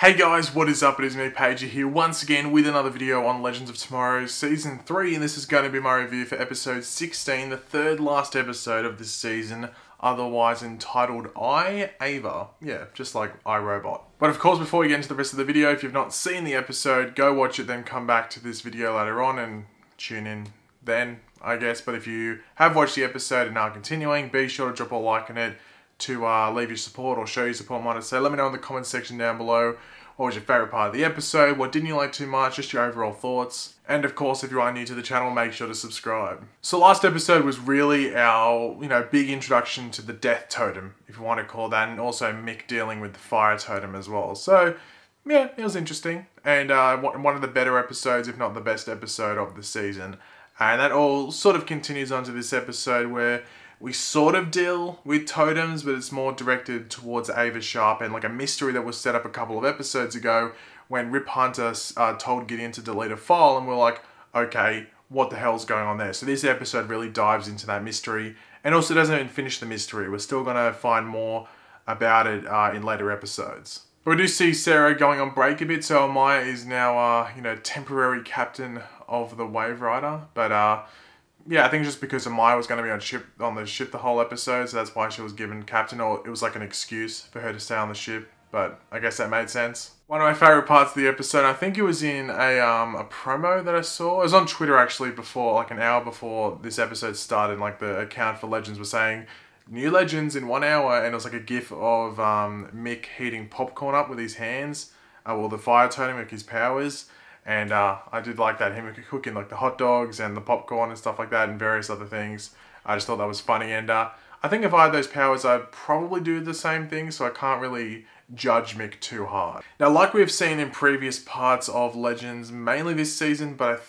Hey guys, what is up? It is me, Pager here, once again with another video on Legends of Tomorrow Season 3, and this is going to be my review for episode 16, the third last episode of this season, otherwise entitled I, Ava. Yeah, just like iRobot. But of course, before we get into the rest of the video, if you've not seen the episode, go watch it, then come back to this video later on and tune in then, I guess. But if you have watched the episode and are continuing, be sure to drop a like on it to leave your support or show your support, might I say. Let me know in the comment section down below what was your favourite part of the episode, what didn't you like too much, just your overall thoughts. And of course, if you are new to the channel, make sure to subscribe. So last episode was really our, big introduction to the death totem, if you want to call that, and also Mick dealing with the fire totem as well. So yeah, it was interesting, and one of the better episodes, if not the best episode of the season. And that all sort of continues on to this episode where we sort of deal with totems, but it's more directed towards Ava Sharp and like a mystery that was set up a couple of episodes ago when Rip Hunter told Gideon to delete a file, and we're like, okay, what the hell's going on there? So this episode really dives into that mystery, and also doesn't even finish the mystery. We're still going to find more about it in later episodes. But we do see Sarah going on break a bit, so Amaya is now, temporary captain of the Wave Rider, but yeah, I think it's just because Amaya was going to be on the ship the whole episode, so that's why she was given captain, or it was like an excuse for her to stay on the ship, but I guess that made sense. One of my favourite parts of the episode, I think it was in a promo that I saw. It was on Twitter actually before, like an hour before this episode started, like the account for Legends was saying, new Legends in 1 hour, and it was like a gif of Mick heating popcorn up with his hands, well, the fire totem with his powers. And I did like that, him cooking like the hot dogs and the popcorn and stuff like that and various other things. I just thought that was funny, and I think if I had those powers I'd probably do the same thing, so I can't really judge Mick too hard. Now, like we've seen in previous parts of Legends, mainly this season, but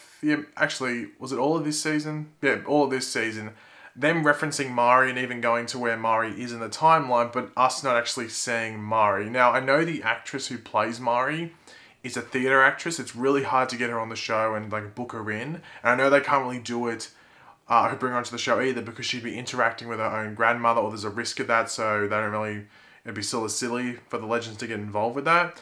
actually, was it all of this season? Yeah, all of this season. Them referencing Mari and even going to where Mari is in the timeline, but us not actually seeing Mari. Now, I know the actress who plays Mari is a theatre actress. It's really hard to get her on the show and like book her in. And I know they can't really do it, bring her onto the show either, because she'd be interacting with her own grandmother, or there's a risk of that, so they don't really, it'd be sort of silly for the Legends to get involved with that.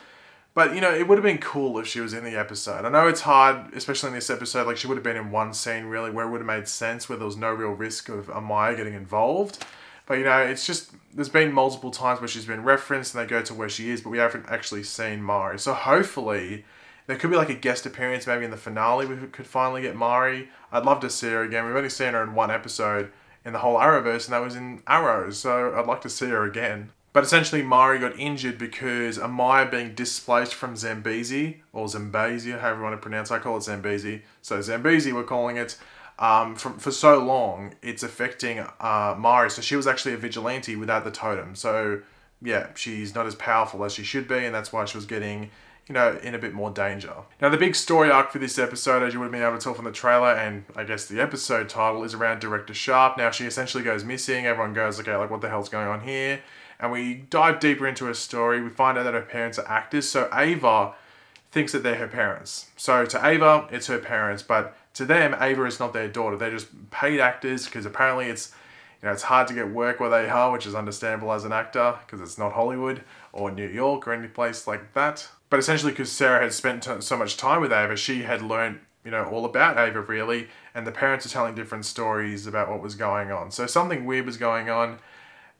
But, it would have been cool if she was in the episode. I know it's hard, especially in this episode, like she would have been in one scene really where it would have made sense, where there was no real risk of Amaya getting involved. But, it's just, there's been multiple times where she's been referenced and they go to where she is, but we haven't actually seen Mari. So hopefully there could be like a guest appearance, maybe in the finale we could finally get Mari. I'd love to see her again. We've only seen her in one episode in the whole Arrowverse, and that was in Arrows, so I'd like to see her again. But essentially Mari got injured because Amaya being displaced from Zambezi, or Zambezi, however you want to pronounce it. I call it Zambezi. So Zambezi, we're calling it. For so long, it's affecting Mari. So she was actually a vigilante without the totem. So yeah, she's not as powerful as she should be, and that's why she was getting, in a bit more danger. Now, the big story arc for this episode, as you would have been able to tell from the trailer, and I guess the episode title, is around Director Sharp. Now, she essentially goes missing. Everyone goes, okay, like what the hell's going on here? And we dive deeper into her story. We find out that her parents are actors. So Ava thinks that they're her parents. So to Ava, it's her parents, but to them, Ava is not their daughter. They're just paid actors, because apparently it's, it's hard to get work where they are, which is understandable as an actor, because it's not Hollywood or New York or any place like that. But essentially, because Sarah had spent so much time with Ava, she had learned, all about Ava really, and the parents are telling different stories about what was going on. So something weird was going on,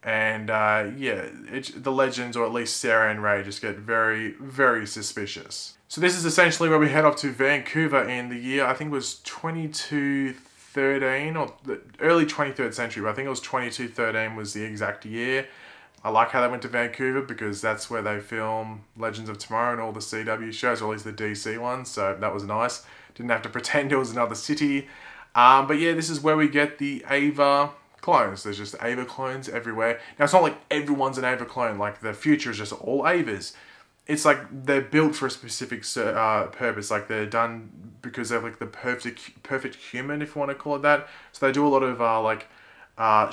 and the Legends, or at least Sarah and Ray, just get very, very suspicious. So this is essentially where we head off to Vancouver in the year, I think it was 2213, or the early 23rd century, but I think it was 2213 was the exact year. I like how they went to Vancouver, because that's where they film Legends of Tomorrow and all the CW shows, or at least the DC ones, so that was nice. Didn't have to pretend it was another city. But yeah, this is where we get the Ava clones. There's just Ava clones everywhere. Now, it's not like everyone's an Ava clone, like the future is just all Avas. It's like they're built for a specific purpose. Like they're done because they're like the perfect human, if you want to call it that. So they do a lot of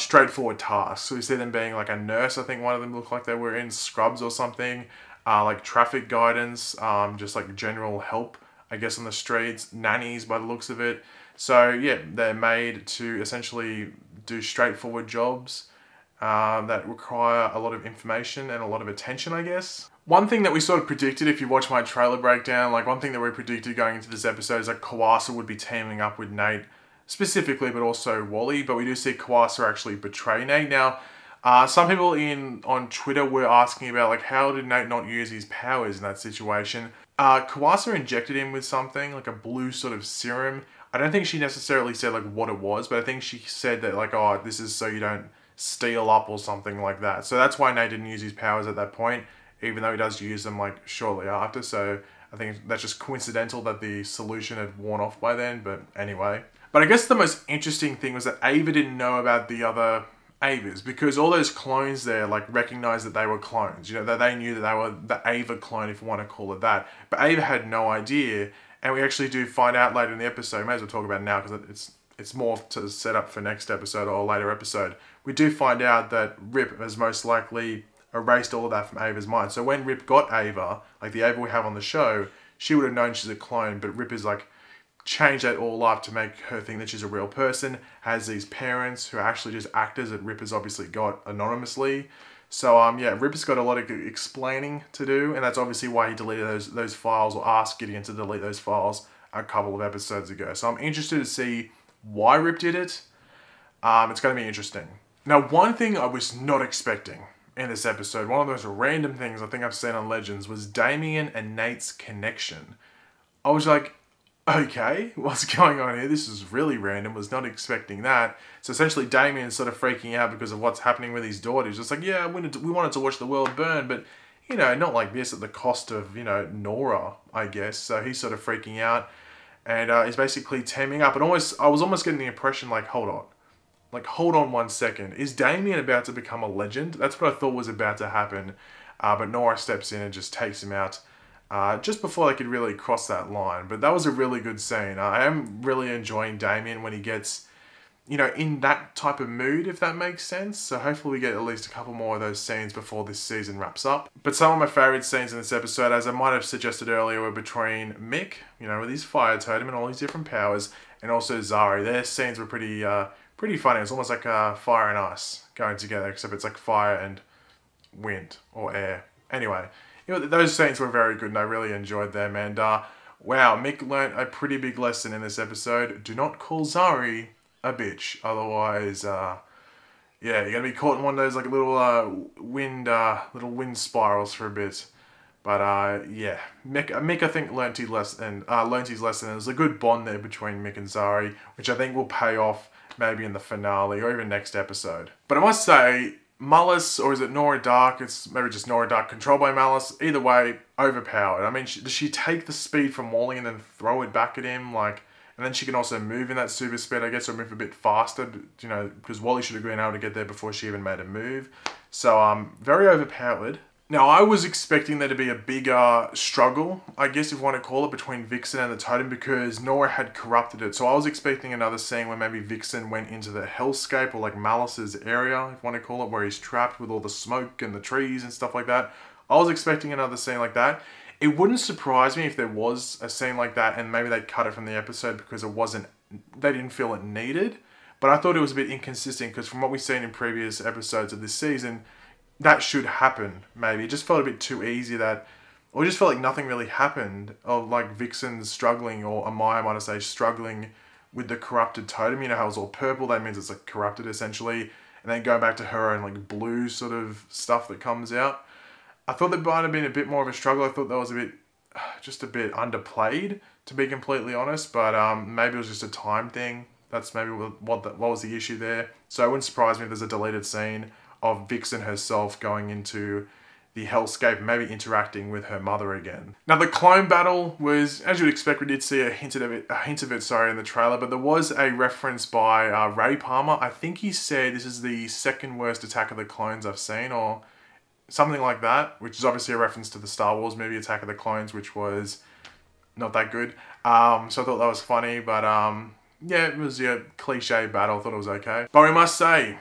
straightforward tasks. So we see them being like a nurse. I think one of them looked like they were in Scrubs or something. Like traffic guidance, just like general help, I guess, on the streets. Nannies by the looks of it. So yeah, they're made to essentially do straightforward jobs. that require a lot of information and a lot of attention, I guess. One thing that we sort of predicted, if you watch my trailer breakdown, like one thing that we predicted going into this episode is that Kawasa would be teaming up with Nate specifically, but also Wally. But we do see Kawasa actually betray Nate. Now, some people on Twitter were asking about, like, how did Nate not use his powers in that situation? Kawasa injected him with something, like a blue sort of serum. I don't think she necessarily said, like, what it was, but I think she said that, like, oh, this is so you don't steal up or something like that. So that's why Nate didn't use his powers at that point, even though he does use them, like, shortly after. So I think that's just coincidental that the solution had worn off by then, but anyway. But I guess the most interesting thing was that Ava didn't know about the other Avas, because all those clones there, like, recognized that they were clones. You know, that they knew that they were the Ava clone, if you want to call it that. But Ava had no idea, and we actually do find out later in the episode. May as well talk about it now, because it's more to set up for next episode or a later episode. We do find out that Rip has most likely erased all of that from Ava's mind. So when Rip got Ava, like the Ava we have on the show, she would have known she's a clone, but Rip is like, changed that all up to make her think that she's a real person, has these parents who are actually just actors that Rip has obviously got anonymously. So yeah, Rip has got a lot of explaining to do, and that's obviously why he deleted those files, or asked Gideon to delete those files a couple of episodes ago. So I'm interested to see why Rip did it. It's going to be interesting. Now, one thing I was not expecting in this episode, one of those random things I think I've seen on Legends, was Damien and Nate's connection. I was like, okay, what's going on here? This is really random. Was not expecting that. So essentially, Damien's sort of freaking out because of what's happening with his daughter. He's just like, yeah, we wanted to watch the world burn, but, you know, not like this at the cost of, you know, Nora, I guess. So he's sort of freaking out, and he's basically teaming up. And I was almost getting the impression, like, hold on 1 second. Is Damien about to become a legend? That's what I thought was about to happen. But Nora steps in and just takes him out just before they could really cross that line. But that was a really good scene. I am really enjoying Damien when he gets, you know, in that type of mood, if that makes sense. So hopefully we get at least a couple more of those scenes before this season wraps up. But some of my favourite scenes in this episode, as I might have suggested earlier, were between Mick, you know, with his fire totem and all his different powers, and also Zari. Their scenes were pretty funny. It's almost like fire and ice going together, except it's like fire and wind or air. Anyway, you know, those scenes were very good, and I really enjoyed them. And wow, Mick learnt a pretty big lesson in this episode. Do not call Zari a bitch, otherwise, yeah, you're gonna be caught in one of those like little wind spirals for a bit. But yeah, Mick I think learnt his lesson. There's a good bond there between Mick and Zari, which I think will pay off maybe in the finale or even next episode. But I must say, Malice, or is it Nora Dark? It's maybe just Nora Dark controlled by Malice. Either way, overpowered. I mean, does she take the speed from Wally and then throw it back at him? Like, and then she can also move in that super speed, I guess, or move a bit faster, you know, because Wally should have been able to get there before she even made a move. So, very overpowered. Now, I was expecting there to be a bigger struggle, I guess if you want to call it, between Vixen and the Totem, because Nora had corrupted it. So I was expecting another scene where maybe Vixen went into the hellscape, or like Malice's area, if you want to call it, where he's trapped with all the smoke and the trees and stuff like that. I was expecting another scene like that. It wouldn't surprise me if there was a scene like that and maybe they cut it from the episode because they didn't feel it needed. But I thought it was a bit inconsistent, because from what we've seen in previous episodes of this season, that should happen, maybe. It just felt a bit too easy or it just felt like nothing really happened, of like Vixen struggling, or Amaya might say struggling with the corrupted totem. You know how it's all purple, that means it's like corrupted essentially, and then going back to her own like blue sort of stuff that comes out. I thought that might have been a bit more of a struggle. I thought that was just a bit underplayed, to be completely honest, but maybe it was just a time thing. That's maybe what was the issue there. So it wouldn't surprise me if there's a deleted scene of Vixen herself going into the hellscape, maybe interacting with her mother again. Now, the clone battle was, as you'd expect, we did see a hint of it, in the trailer, but there was a reference by Ray Palmer. I think he said this is the second worst Attack of the Clones I've seen, or something like that, which is obviously a reference to the Star Wars movie Attack of the Clones, which was not that good. So I thought that was funny, but yeah, it was a cliche battle. I thought it was okay. But we must say,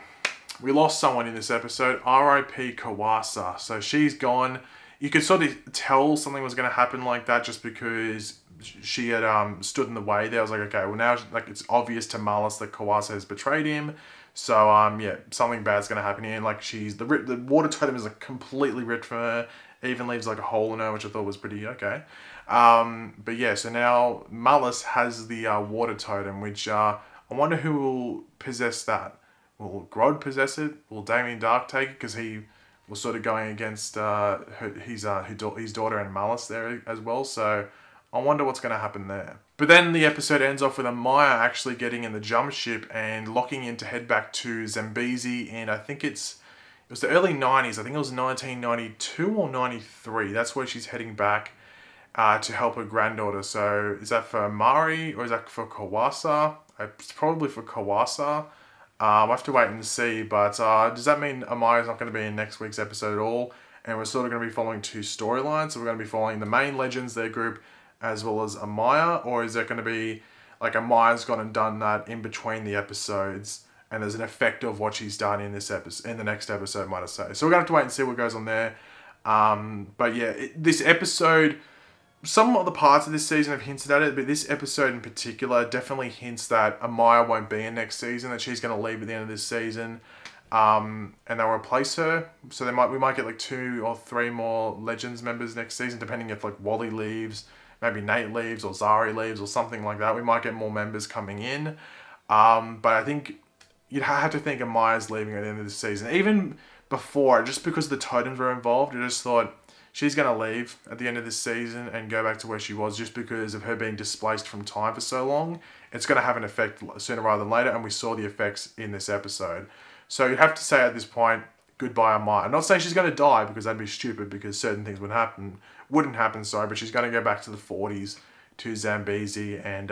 we lost someone in this episode, R.I.P. Kawasa. So she's gone. you could sort of tell something was going to happen like that just because she had stood in the way there. I was like, okay, well now like it's obvious to Malice that Kawasa has betrayed him. So yeah, something bad's going to happen here. And like the water totem is like completely ripped from her. It even leaves like a hole in her, which I thought was pretty okay. But yeah, so now Malice has the water totem, which I wonder who will possess that. Will Grodd possess it? Will Damien Dark take it? Because he was sort of going against his daughter and Malice there as well. So I wonder what's going to happen there. But then the episode ends off with Amaya actually getting in the jump ship and locking in to head back to Zambezi. And I think it was the early 90s. I think it was 1992 or 93. That's where she's heading back to help her granddaughter. So is that for Mari or is that for Kawasa? It's probably for Kawasa. I'll have to wait and see, but does that mean Amaya's not going to be in next week's episode at all? And we're sort of going to be following two storylines. So we're going to be following the main Legends, their group, as well as Amaya? Or is it going to be like Amaya's gone and done that in between the episodes and there's an effect of what she's done in this episode, in the next episode, might I say. So we're going to have to wait and see what goes on there. But yeah, this episode... Some of the parts of this season have hinted at it, but this episode in particular definitely hints that Amaya won't be in next season, that she's going to leave at the end of this season, and they'll replace her. So we might get like 2 or 3 more Legends members next season, depending if like Wally leaves, maybe Nate leaves, or Zari leaves, or something like that. We might get more members coming in, but I think you'd have to think Amaya's leaving at the end of this season. Even before, just because the Totems were involved, I just thought... She's going to leave at the end of this season and go back to where she was just because of her being displaced from time for so long. It's going to have an effect sooner rather than later, and we saw the effects in this episode. So you'd have to say at this point, goodbye Amaya. I'm not saying she's going to die because that'd be stupid because certain things wouldn't happen, but she's going to go back to the 40s, to Zambezi, and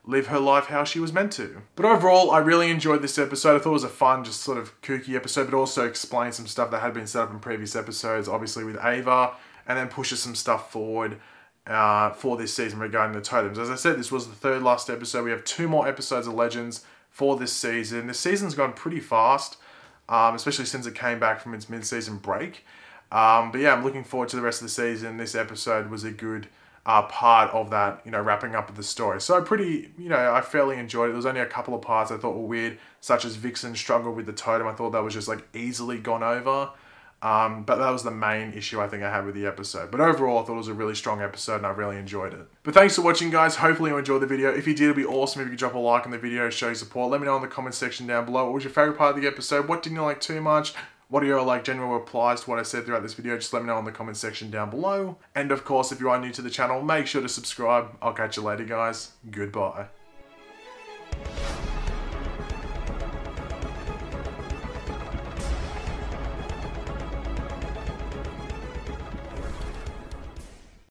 live her life how she was meant to. But overall, I really enjoyed this episode. I thought it was a fun, just sort of kooky episode, but also explained some stuff that had been set up in previous episodes, obviously with Ava, and then pushes some stuff forward for this season regarding the Totems. As I said, this was the 3rd last episode. We have 2 more episodes of Legends for this season. This season's gone pretty fast, especially since it came back from its mid-season break. But yeah, I'm looking forward to the rest of the season. This episode was a good... part of that, wrapping up of the story. So I fairly enjoyed it. There was only a couple of parts I thought were weird, such as Vixen's struggle with the totem. I thought that was just like easily gone over. But that was the main issue I think I had with the episode. But overall, I thought it was a really strong episode and I really enjoyed it. But thanks for watching, guys. Hopefully you enjoyed the video. If you did, it'd be awesome if you could drop a like on the video, show your support. Let me know in the comment section down below. What was your favorite part of the episode? What didn't you like too much? What are your general replies to what I said throughout this video? Just let me know in the comment section down below. And of course, if you are new to the channel, make sure to subscribe. I'll catch you later, guys. Goodbye.